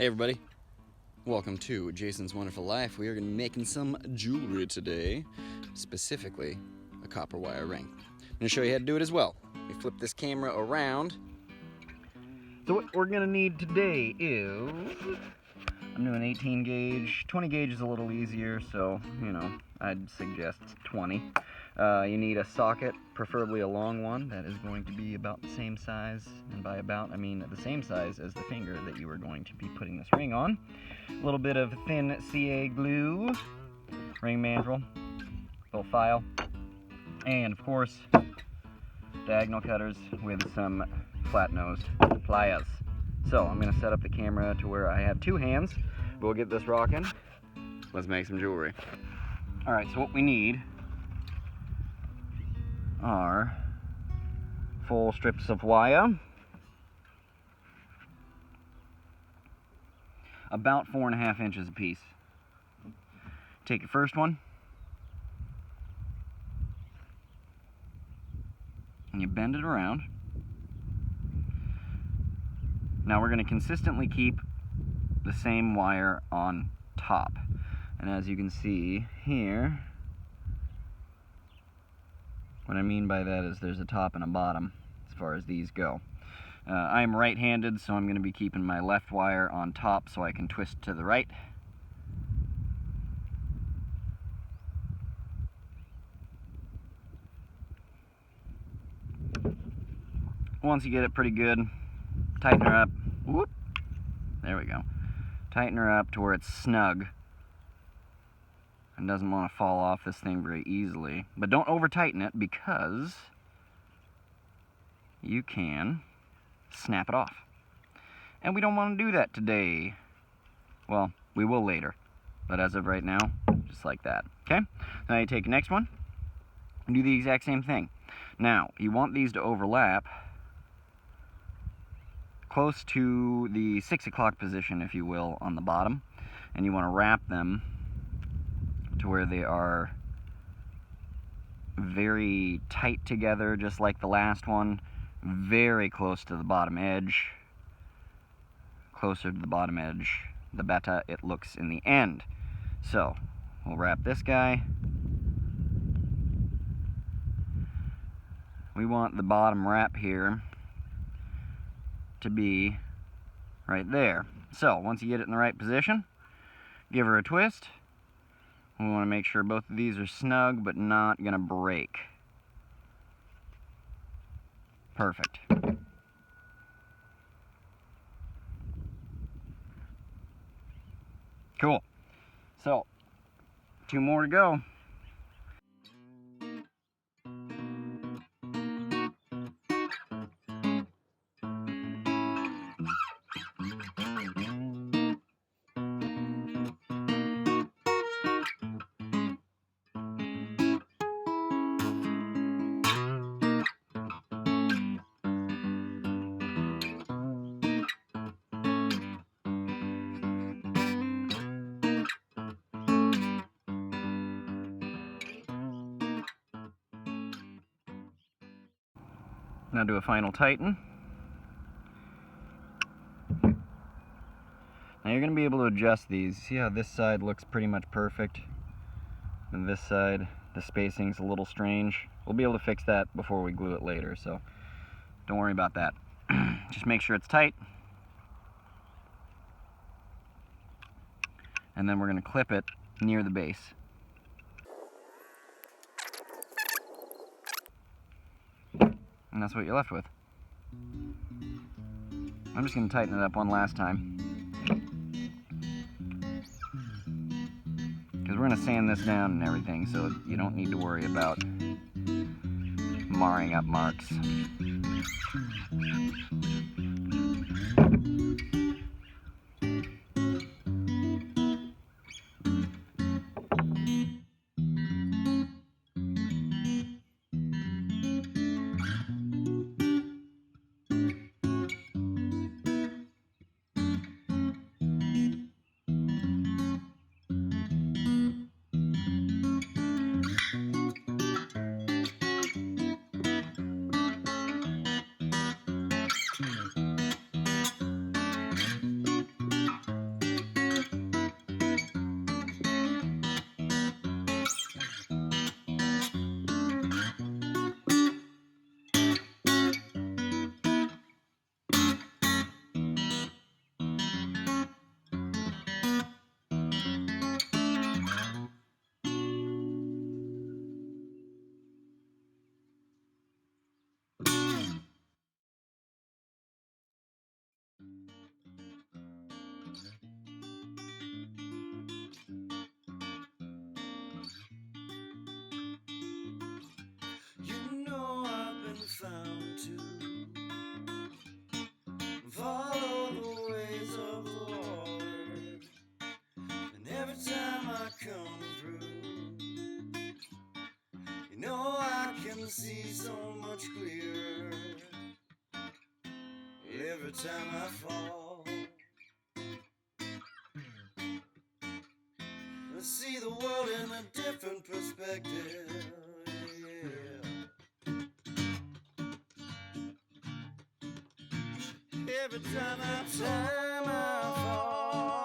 Hey everybody, welcome to Jason's Wonderful Life. We are going to be making some jewelry today, specifically a copper wire ring. I'm going to show you how to do it as well. We flip this camera around. So what we're going to need today is, I'm doing 18 gauge, 20 gauge is a little easier, so, I'd suggest 20. You need a socket, preferably a long one, that is going to be about the same size, and by about I mean the same size as the finger that you are going to be putting this ring on. A little bit of thin CA glue, ring mandrel, little file, and of course, diagonal cutters with some flat-nosed pliers. So I'm going to set up the camera to where I have two hands. We'll get this rocking. Let's make some jewelry. Alright, so what we need are full strips of wire, about 4.5 inches a piece. Take your first one and you bend it around. Now we're going to consistently keep the same wire on top, and as you can see here, what I mean by that is there's a top and a bottom as far as these go. I'm right-handed, so I'm going to be keeping my left wire on top so I can twist to the right. Once you get it pretty good, tighten her up. Whoop! There we go. Tighten her up to where it's snug and doesn't want to fall off this thing very easily. But don't over tighten it because you can snap it off. And we don't want to do that today. Well, we will later. But as of right now, just like that. Okay? Now you take the next one and do the exact same thing. Now, you want these to overlap close to the 6 o'clock position, if you will, on the bottom. And you want to wrap them to where they are very tight together, just like the last one, very close to the bottom edge. Closer to the bottom edge, the better it looks in the end. So, we'll wrap this guy. We want the bottom wrap here to be right there. So, once you get it in the right position, give her a twist. We want to make sure both of these are snug but not going to break. Perfect. Cool. So, 2 more to go. Now do a final tighten. Now you're going to be able to adjust these. See how this side looks pretty much perfect? And this side, the spacing's a little strange. We'll be able to fix that before we glue it later, so don't worry about that. Just make sure it's tight. And then we're going to clip it near the base. And that's what you're left with. I'm just going to tighten it up one last time, because we're going to sand this down and everything, so you don't need to worry about marring up marks. every time I fall. I see the world in a different perspective. Yeah. Every time I fall.